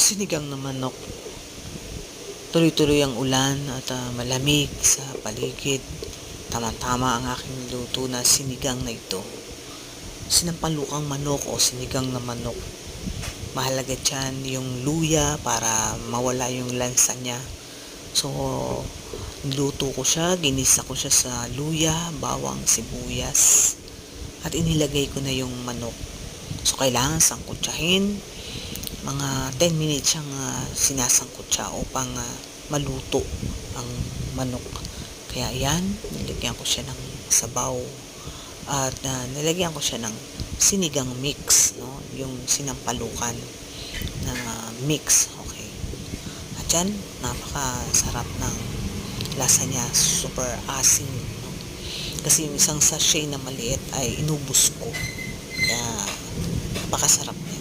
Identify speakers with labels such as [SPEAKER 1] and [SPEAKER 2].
[SPEAKER 1] Sinigang na manok. Tuloy-tuloy ang ulan at malamig sa paligid. Tama-tama ang aking luto na sinigang na ito. Sinampalukang manok o sinigang na manok. Mahalaga dyan yung luya para mawala yung lansa niya. So, niluto ko siya, ginisa ko siya sa luya, bawang, sibuyas. At inilagay ko na yung manok. So, kailangan sangkutsahin. Mga 10 minutes siyang sinasangkutsa upang maluto ang manok. Kaya yan, nilagyan ko siya ng sabaw. At nilagyan ko siya ng sinigang mix, no? Yung sinampalukan na mix. Okay. At yan, napakasarap ng lasa niya. Super asin, no? Kasi yung isang sachet na maliit ay inubos ko. Kaya napakasarap niya.